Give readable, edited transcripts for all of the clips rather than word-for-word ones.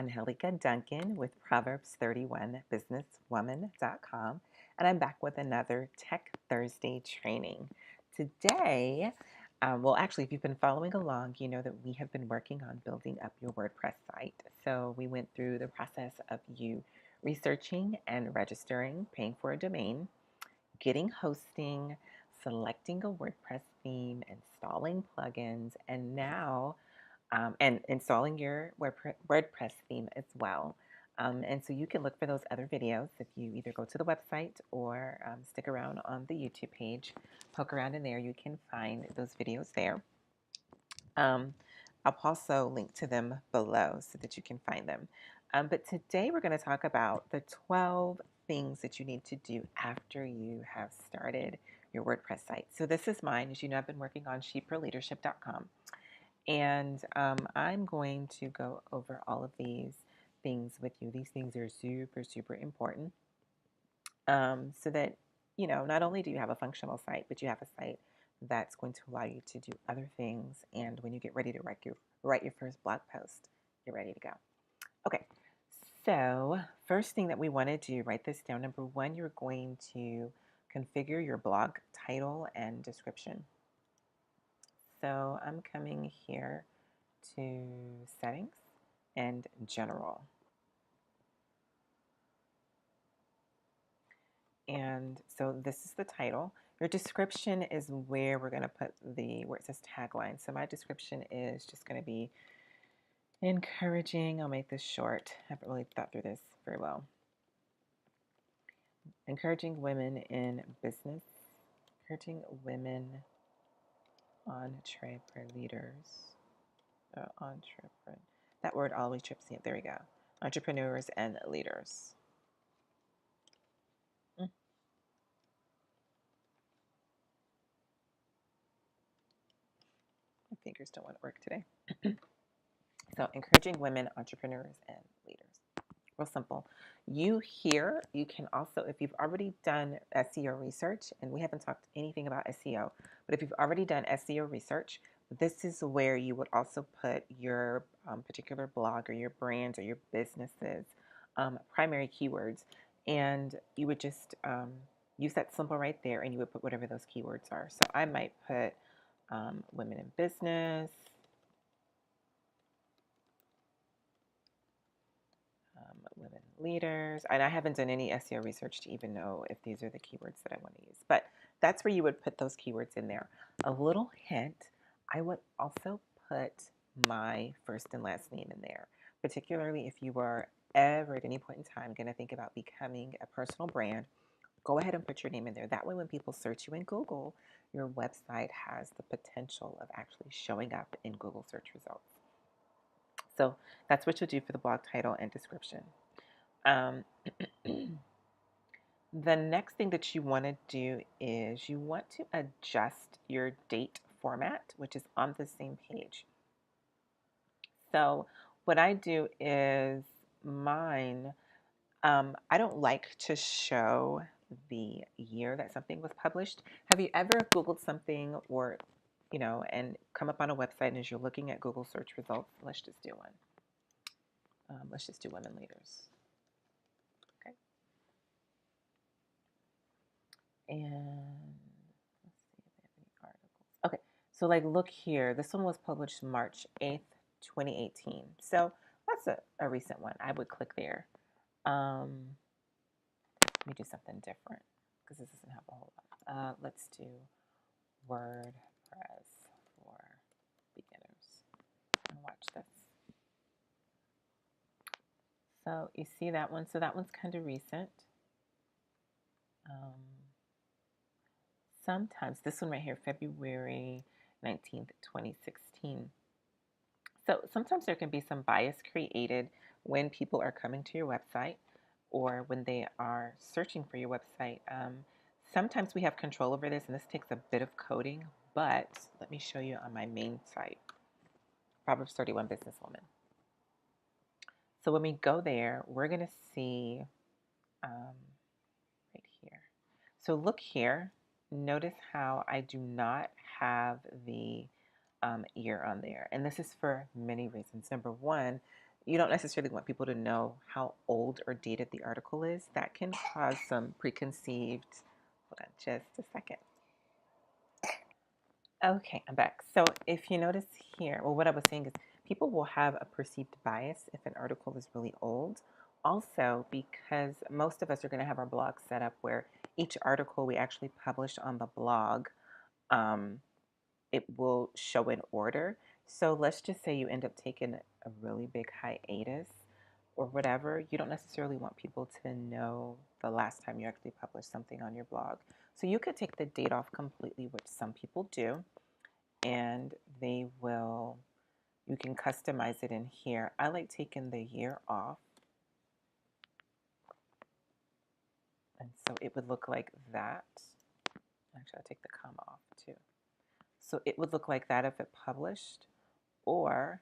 Angelica Duncan with Proverbs 31 businesswoman.com, and I'm back with another Tech Thursday training. Today, well, actually, if you've been following along, you know that we have been working on building up your WordPress site. So we went through the process of you researching and registering, paying for a domain, getting hosting, selecting a WordPress theme, installing plugins, and now and installing your WordPress theme as well. And so you can look for those other videos if you either go to the website or stick around on the YouTube page, poke around in there. You can find those videos there. I'll also link to them below so that you can find them. But today we're going to talk about the 12 things that you need to do after you have started your WordPress site. So this is mine. As you know, I've been working on shepreleadership.com. And I'm going to go over all of these things with you. These things are super, super important so that, you know, not only do you have a functional site, but you have a site that's going to allow you to do other things. And when you get ready to write your first blog post, you're ready to go. Okay, so first thing that we want to do, write this down. Number one, you're going to configure your blog title and description. So I'm coming here to settings and general. And so this is the title. Your description is where we're going to put where it says tagline. So my description is just going to be encouraging. I'll make this short. I haven't really thought through this very well. Encouraging women in business. Encouraging women entrepreneurs. That word always trips me up. There we go. Entrepreneurs and leaders. My fingers don't want to work today. So encouraging women, entrepreneurs, and leaders. Real simple. You can also, if you've already done SEO research, and we haven't talked anything about SEO, but if you've already done SEO research, this is where you would also put your particular blog or your brand or your business's primary keywords. And you would just use that symbol right there, and you would put whatever those keywords are. So I might put women in business, women leaders, and I haven't done any SEO research to even know if these are the keywords that I want to use, but that's where you would put those keywords in there. A little hint, I would also put my first and last name in there, particularly if you were ever at any point in time going to think about becoming a personal brand. Go ahead and put your name in there. That way when people search you in Google, your website has the potential of actually showing up in Google search results. So that's what you'll do for the blog title and description. The next thing that you want to do is you want to adjust your date format, which is on the same page. So what I do is mine, I don't like to show the year that something was published. Have you ever Googled something or, you know, and come up on a website, and as you're looking at Google search results, let's just do one. Let's just do women leaders. Okay. And let's see if they have any articles. Okay, so like look here. This one was published March 8th, 2018. So that's a recent one. I would click there. Let me do something different because this doesn't have a whole lot. Let's do WordPress for beginners and watch this. So you see that one? So that one's kind of recent. Sometimes, this one right here, February 19th, 2016. So sometimes there can be some bias created when people are coming to your website or when they are searching for your website. Sometimes we have control over this, and this takes a bit of coding, but let me show you on my main site, Proverbs 31 Businesswoman. So when we go there, we're going to see right here. So look here. Notice how I do not have the year on there. And this is for many reasons. Number one, you don't necessarily want people to know how old or dated the article is. That can cause some preconceived, hold on just a second. Okay, I'm back. So if you notice here, well, what I was saying is people will have a perceived bias if an article is really old. Also, because most of us are going to have our blog set up where each article we actually publish on the blog, um, it will show in order. So let's just say you end up taking a really big hiatus or whatever. You don't necessarily want people to know the last time you actually published something on your blog. So you could take the date off completely, which some people do, and you can customize it in here. I like taking the year off. And so it would look like that. Actually, I'll take the comma off too. So it would look like that if it published, or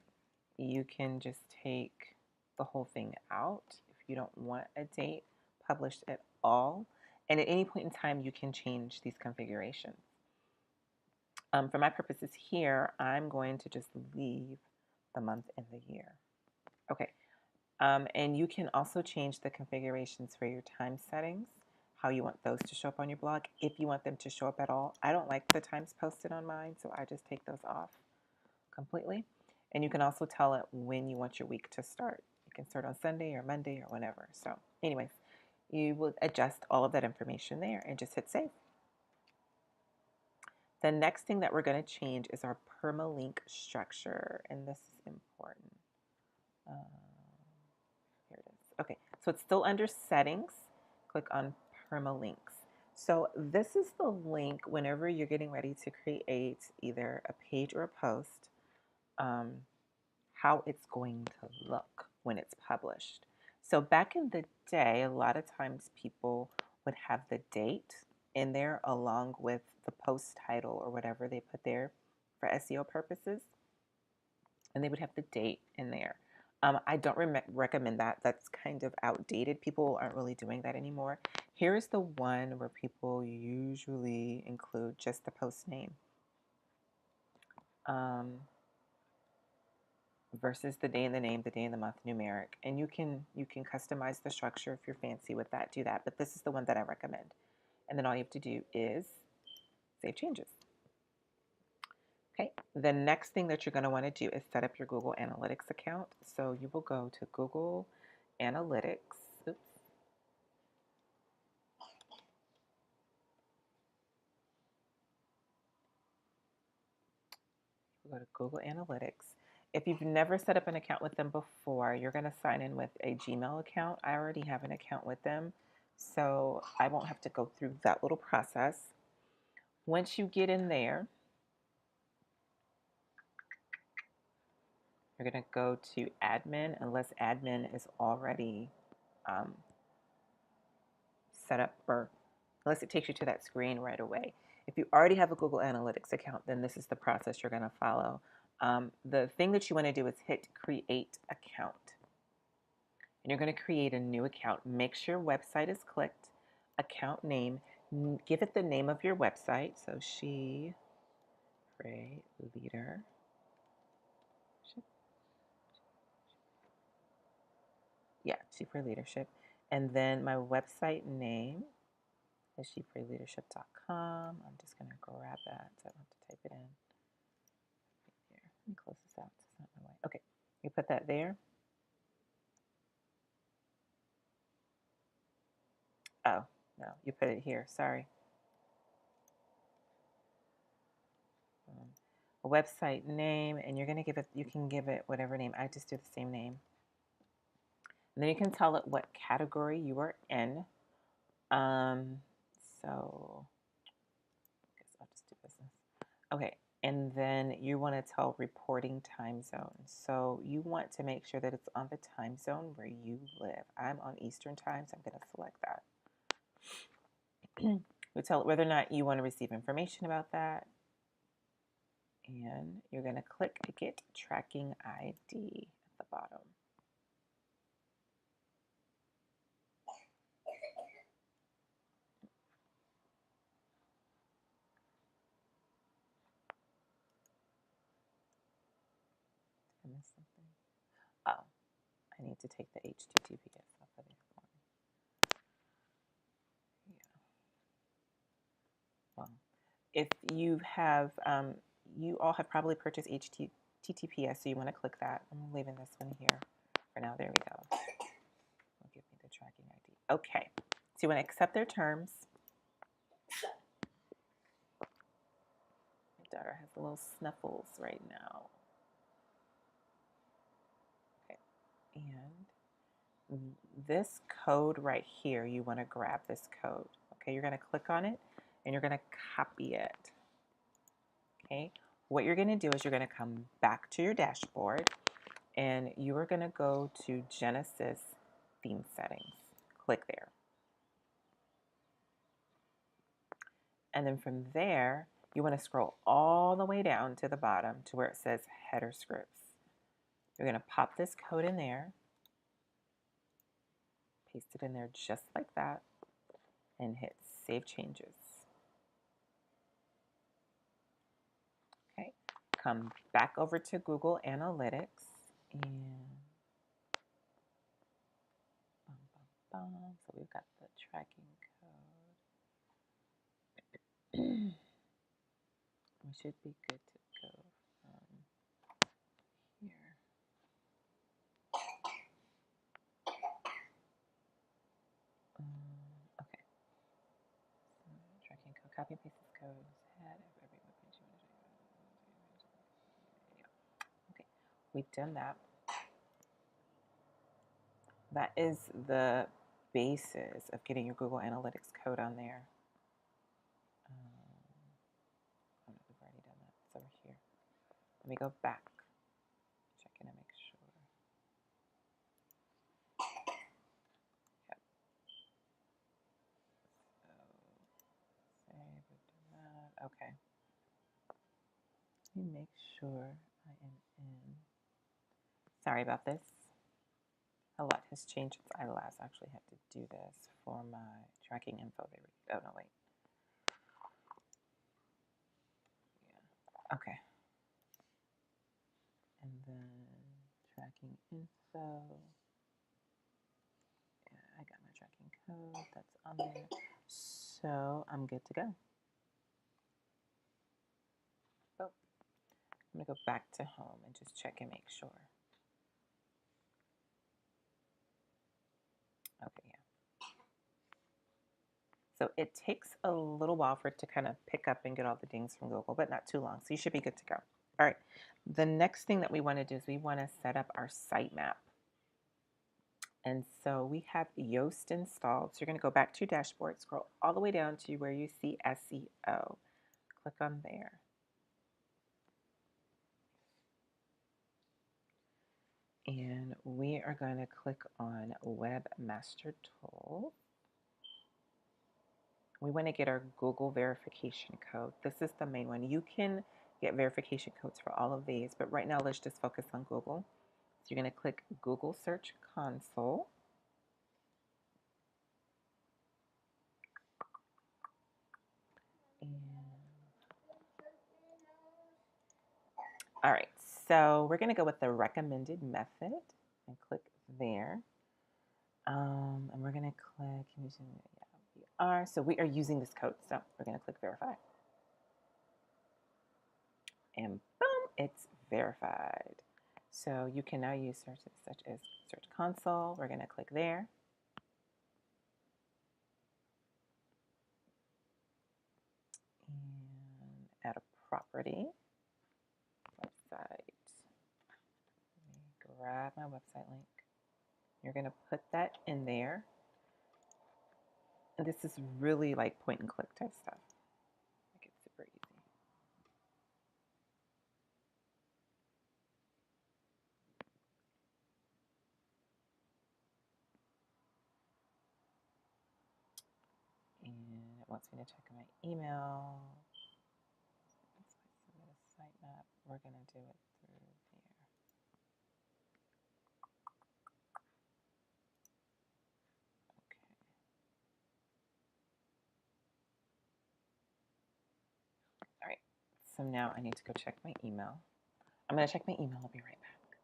you can just take the whole thing out if you don't want a date published at all. And at any point in time, you can change these configurations. For my purposes here, I'm going to just leave the month and the year. Okay. And you can also change the configurations for your time settings, how you want those to show up on your blog, if you want them to show up at all. I don't like the times posted on mine, so I just take those off completely. And you can also tell it when you want your week to start. You can start on Sunday or Monday or whenever. So anyways, you will adjust all of that information there and just hit save. The next thing that we're going to change is our permalink structure, and this is important. Here it is. Okay, so it's still under settings. Click on permalinks. So this is the link whenever you're getting ready to create either a page or a post, how it's going to look when it's published. So back in the day, a lot of times people would have the date in there along with the post title or whatever they put there for SEO purposes, and they would have the date in there. I don't recommend that. That's kind of outdated. People aren't really doing that anymore. Here's the one where people usually include just the post name versus the day and the name, the day and the month, numeric. And you can customize the structure if you're fancy with that. Do that. But this is the one that I recommend. And then all you have to do is save changes. Okay, the next thing that you're going to want to do is set up your Google Analytics account. So you will go to Google Analytics. Oops. We'll go to Google Analytics. If you've never set up an account with them before, you're going to sign in with a Gmail account. I already have an account with them, so I won't have to go through that little process. Once you get in there, you're going to go to admin unless admin is already set up, or unless it takes you to that screen right away. If you already have a Google Analytics account, then this is the process you're going to follow. The thing that you want to do is hit create account. And you're going to create a new account. Make sure website is clicked, account name, give it the name of your website. So She Pray Leader. Yeah, She Pray Leadership. And then my website name is sheprayleadership.com. I'm just going to grab that so I don't have to type it in. Here, let me close this out. It's not my way. Okay, you put that there. Oh, no, you put it here. Sorry. A website name, and you're going to give it, you can give it whatever name. I just do the same name. And then you can tell it what category you are in. So I guess I'll just do business. Okay, and then you want to tell reporting time zone. So you want to make sure that it's on the time zone where you live. I'm on Eastern time, so I'm going to select that. We tell it whether or not you want to receive information about that. And you're going to click Get Tracking ID at the bottom. Did I miss something? Oh, I need to take the HTTPS off of this one. Yeah. Well, if you have, you all have probably purchased HTTPS, so you want to click that. I'm leaving this one here for now. There we go. It'll give me the tracking ID. Okay, so you want to accept their terms. My daughter has a little snuffles right now. Okay, and this code right here, you want to grab this code. Okay, you're going to click on it and you're going to copy it. Okay, what you're going to do is you're going to come back to your dashboard and you are going to go to Genesis theme settings. Click there. And then from there, you want to scroll all the way down to the bottom to where it says header scripts. You're going to pop this code in there, paste it in there just like that, and hit Save Changes. Okay, come back over to Google Analytics and so we've got the tracking code. We should be good to go here. Okay. Tracking code. Copy and paste this code. Okay. We've done that. That is the basis of getting your Google Analytics code on there. Oh, no, we've already done that. It's over here. Let me go back. Check in and make sure. Yep. So, save, we've done that. Okay. Let me make sure I am in. Sorry about this. A lot has changed since I last actually had to do this for my tracking info. There we go. Oh, no, wait. Yeah. Okay. And then tracking info. Yeah, I got my tracking code. That's on there. So I'm good to go. Oh, I'm going to go back to home and just check and make sure. Okay, yeah. So it takes a little while for it to kind of pick up and get all the dings from Google, but not too long. So you should be good to go. All right. The next thing that we want to do is we want to set up our sitemap. And so we have Yoast installed. So you're going to go back to your dashboard, scroll all the way down to where you see SEO. Click on there. And we are going to click on Webmaster Tool. We want to get our Google verification code. This is the main one. You can get verification codes for all of these, but right now let's just focus on Google. So you're going to click Google Search Console. And all right, so we're going to go with the recommended method and click there. And we're going to click, we are. So we are using this code, so we're going to click Verify. And boom, it's verified. So you can now use searches such as Search Console. We're going to click there. And add a property. Website. Let me grab my website link. You're going to put that in there. And this is really like point and click type stuff. Make it super easy. And it wants me to check my email. Let's submit a sitemap. We're going to do it through there. Okay. All right. So now I need to go check my email. I'm going to check my email. I'll be right back.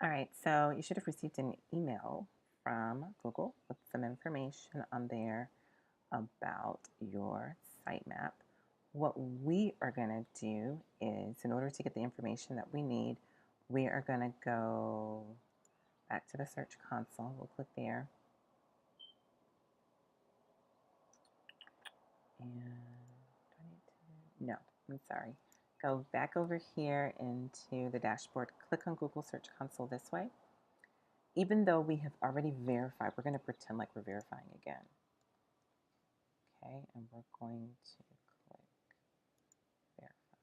All right. So you should have received an email from Google with some information on there about your sitemap. What we are going to do is, in order to get the information that we need, we are going to go back to the search console. We'll click there. And no, I'm sorry. Go back over here into the dashboard. Click on Google Search Console this way. Even though we have already verified, we're going to pretend like we're verifying again. Okay, and we're going to click verify.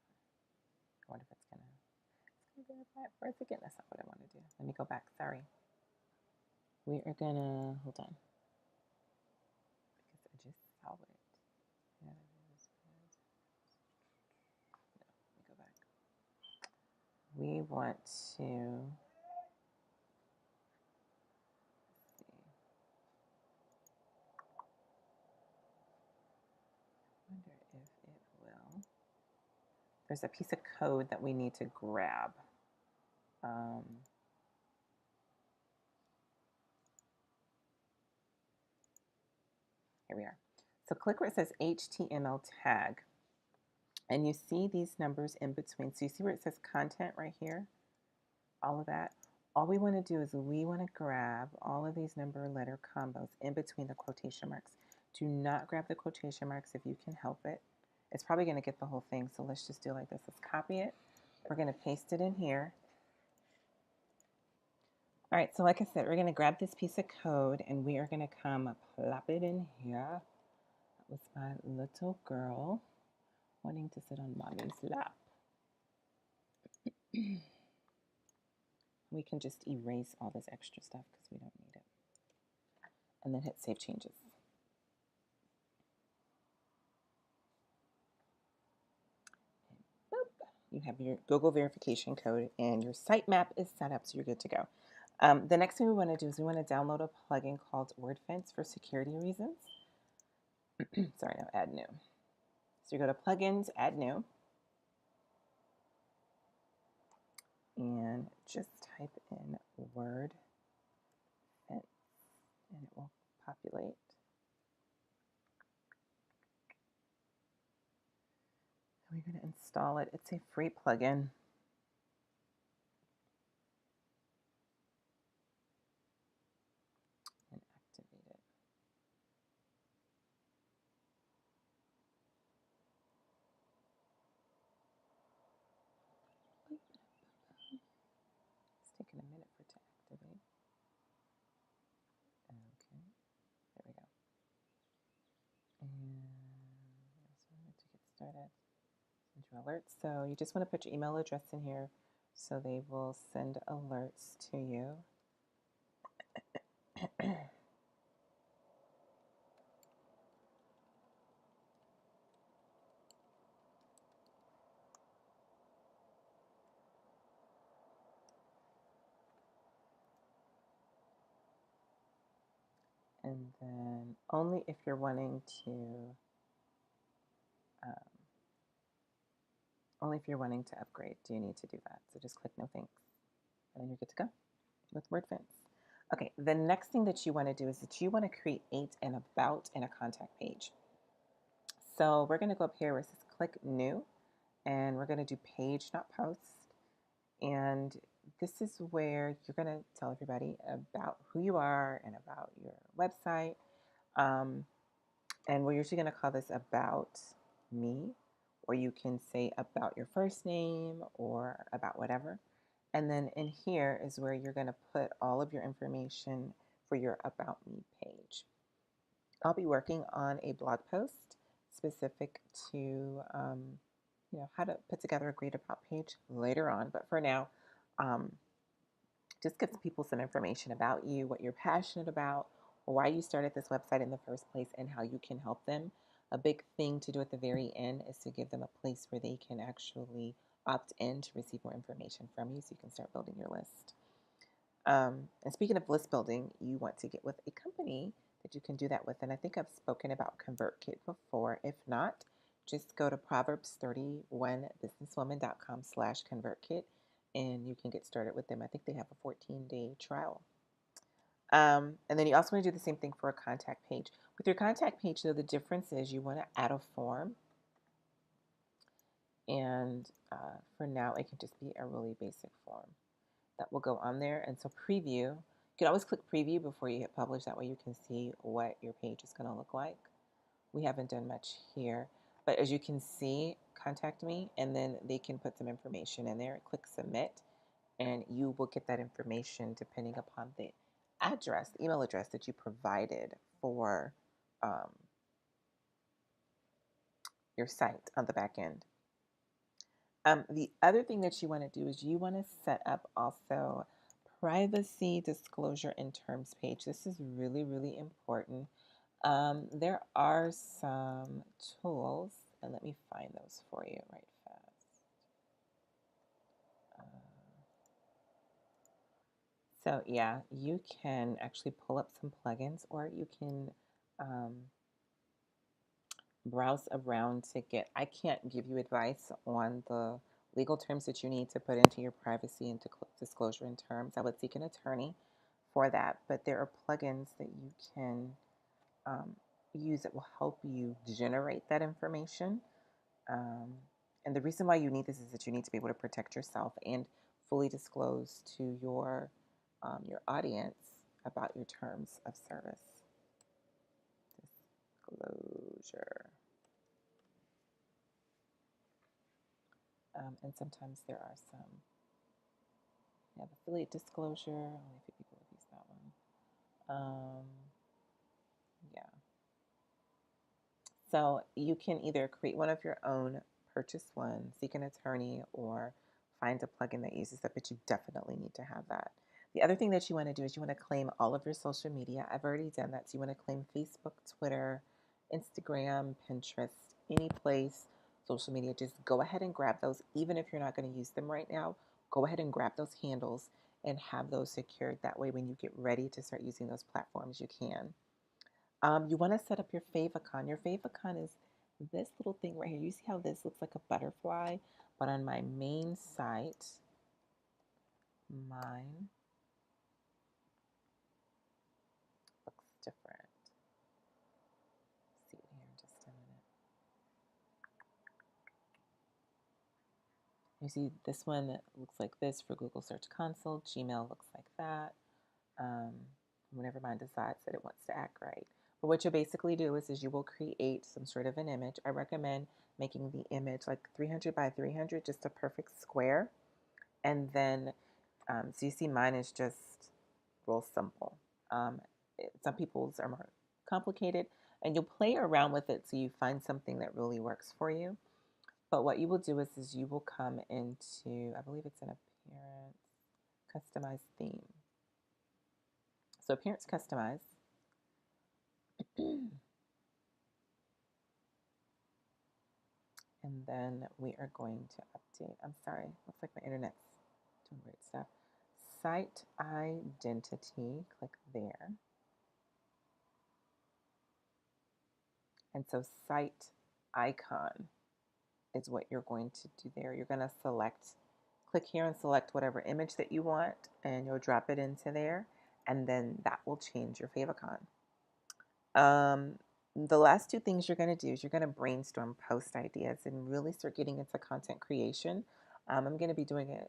I wonder if it's going to verify it for us again. That's not what I want to do. Let me go back. Sorry. We are going to, hold on. Because I just saw it. No, let me go back. We want to wonder if it will. There's a piece of code that we need to grab. Here we are. So click where it says HTML tag. And you see these numbers in between. So you see where it says content right here? All of that. All we want to do is we want to grab all of these number letter combos in between the quotation marks. Do not grab the quotation marks if you can help it. It's probably going to get the whole thing. So let's just do it like this. Let's copy it. We're going to paste it in here. All right, so like I said, we're going to grab this piece of code and we are going to come plop it in here. That was my little girl wanting to sit on mommy's lap. We can just erase all this extra stuff because we don't need it. And then hit Save Changes. And boop, you have your Google verification code and your sitemap is set up, so you're good to go. The next thing we want to do is we want to download a plugin called Wordfence for security reasons. Sorry, no, add new. So you go to Plugins, Add New. And just type in Wordfence and it will populate. And we're going to install it. It's a free plugin. And activate it. It's taking a minute for it to activate. Okay, there we go. And to get started, send you alerts. So you just want to put your email address in here so they will send alerts to you. And then only if you're wanting to upgrade do you need to do that. So just click no thanks. And then you're good to go with Wordfence. Okay, the next thing that you want to do is that you want to create an about and a contact page. So we're going to go up here where it says click new, and we're going to do page, not post. And this is where you're going to tell everybody about who you are and about your website. And we're usually going to call this about me, or you can say about your first name or about whatever. And then in here is where you're going to put all of your information for your About Me page. I'll be working on a blog post specific to how to put together a great About page later on. But for now, um, just gives people some information about you, what you're passionate about, why you started this website in the first place, and how you can help them. A big thing to do at the very end is to give them a place where they can actually opt in to receive more information from you so you can start building your list. And speaking of list building, you want to get with a company that you can do that with. And I think I've spoken about ConvertKit before. If not, just go to Proverbs31businesswoman.com/ConvertKit and you can get started with them. I think they have a 14-day trial. And then you also want to do the same thing for a contact page. With your contact page, though, the difference is you want to add a form. And for now, it can just be a really basic form that will go on there. And so preview, you can always click preview before you hit publish. That way you can see what your page is going to look like. We haven't done much here, but as you can see, contact me, and then they can put some information in there. Click submit, and you will get that information depending upon the address, the email address that you provided for your site on the back end. The other thing that you want to do is you want to set up also privacy disclosure and terms page. This is really, really important. There are some tools, and let me find those for you right fast. So yeah, you can actually pull up some plugins, or you can browse around to get. I can't give you advice on the legal terms that you need to put into your privacy and disclosure and terms. I would seek an attorney for that, but there are plugins that you can use that will help you generate that information. And the reason why you need this is that you need to be able to protect yourself and fully disclose to your audience about your terms of service. Disclosure. And sometimes there are some. We have affiliate disclosure. Only a few people have used that one. Yeah. So you can either create one of your own, purchase one, seek an attorney, or find a plugin that uses that, but you definitely need to have that. The other thing that you want to do is you want to claim all of your social media. I've already done that. So you want to claim Facebook, Twitter, Instagram, Pinterest, any place, social media. Just go ahead and grab those. Even if you're not going to use them right now, go ahead and grab those handles and have those secured. That way, when you get ready to start using those platforms, you can. You want to set up your Favicon. Your Favicon is this little thing right here. You see how this looks like a butterfly? But on my main site, mine looks different. See it here in just a minute. You see this one looks like this for Google Search Console. Gmail looks like that. Whenever mine decides that it wants to act right. But what you'll basically do is you will create some sort of an image. I recommend making the image like 300 by 300, just a perfect square. And then, so you see mine is just real simple. Some people's are more complicated, and you'll play around with it so you find something that really works for you. But what you will do is you will come into, I believe it's an appearance, customize theme. So appearance customize. And then we are going to update. I'm sorry, looks like my internet's doing weird stuff. Site identity, click there. And so site icon is what you're going to do there. You're going to click here and select whatever image that you want, and you'll drop it into there, and then that will change your favicon. The last two things you're going to do is you're going to brainstorm post ideas and really start getting into content creation. I'm going to be doing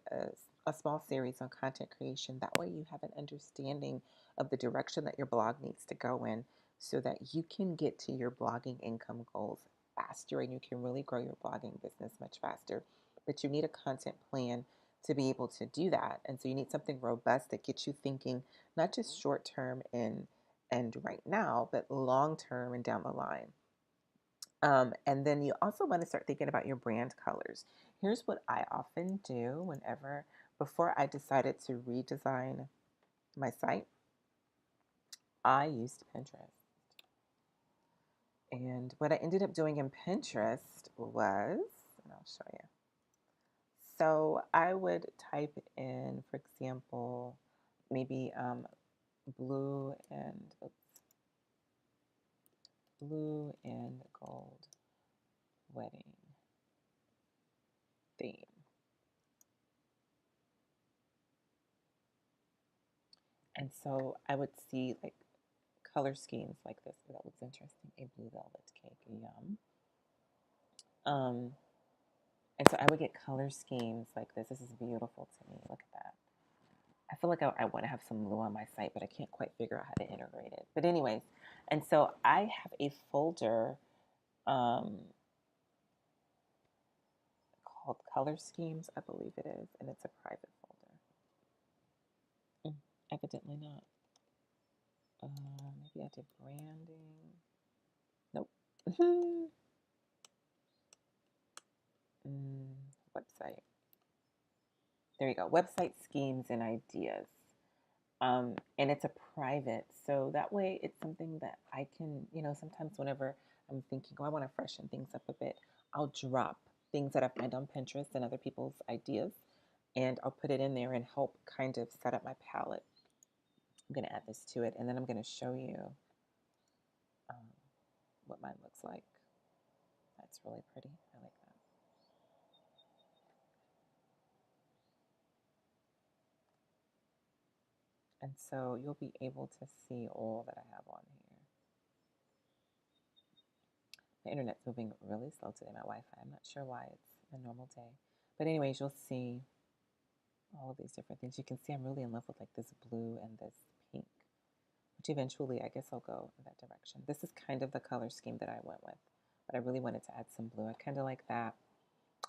a small series on content creation. That way you have an understanding of the direction that your blog needs to go in so that you can get to your blogging income goals faster and you can really grow your blogging business much faster. But you need a content plan to be able to do that. And so you need something robust that gets you thinking, not just short term and right now, but long term and down the line. And then you also want to start thinking about your brand colors. Here's what I often do before I decided to redesign my site, I used Pinterest. And what I ended up doing in Pinterest was, and I'll show you. So I would type in, for example, maybe blue and gold wedding theme. And so I would see like color schemes like this. Oh, that looks interesting. A blue velvet cake, yum. And so I would get color schemes like this. This is beautiful to me. Look at that. I feel like I want to have some blue on my site, but I can't quite figure out how to integrate it. But anyways, and so I have a folder called Color Schemes, I believe it is, and it's a private folder. Evidently not. Maybe I did branding. Nope. Website. There you go. Website schemes and ideas. And it's a private, so that way it's something that I can, sometimes whenever I'm thinking, oh, I want to freshen things up a bit, I'll drop things that I find on Pinterest and other people's ideas, and I'll put it in there and help kind of set up my palette. I'm going to add this to it, and then I'm going to show you what mine looks like. That's really pretty. I like that. And so you'll be able to see all that I have on here. The internet's moving really slow today, my Wi-Fi. I'm not sure why. It's a normal day. But anyways, you'll see all of these different things. You can see I'm really in love with like this blue and this pink, which eventually I guess I'll go in that direction. This is kind of the color scheme that I went with, but I really wanted to add some blue. I kind of like that.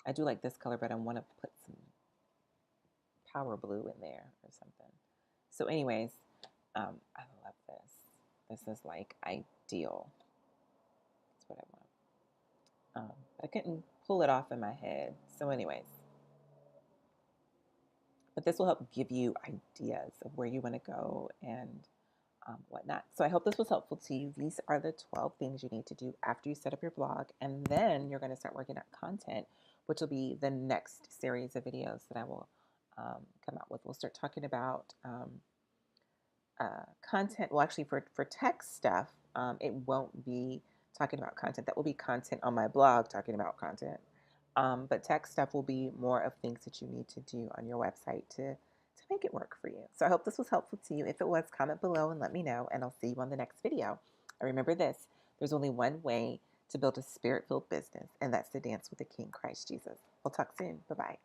I do like this color, but I want to put some power blue in there or something. So anyways, I love this. This is like ideal. That's what I want. I couldn't pull it off in my head. So anyways, but this will help give you ideas of where you want to go and whatnot. So I hope this was helpful to you. These are the 12 things you need to do after you set up your blog, and then you're going to start working on content, which will be the next series of videos that I will come out with. We'll start talking about content. Well, actually, for tech stuff, it won't be talking about content. That will be content on my blog talking about content. But tech stuff will be more of things that you need to do on your website to make it work for you. So I hope this was helpful to you. If it was, comment below and let me know, and I'll see you on the next video. And remember this, there's only one way to build a spirit-filled business, and that's to dance with the King, Christ Jesus. We'll talk soon. Bye-bye.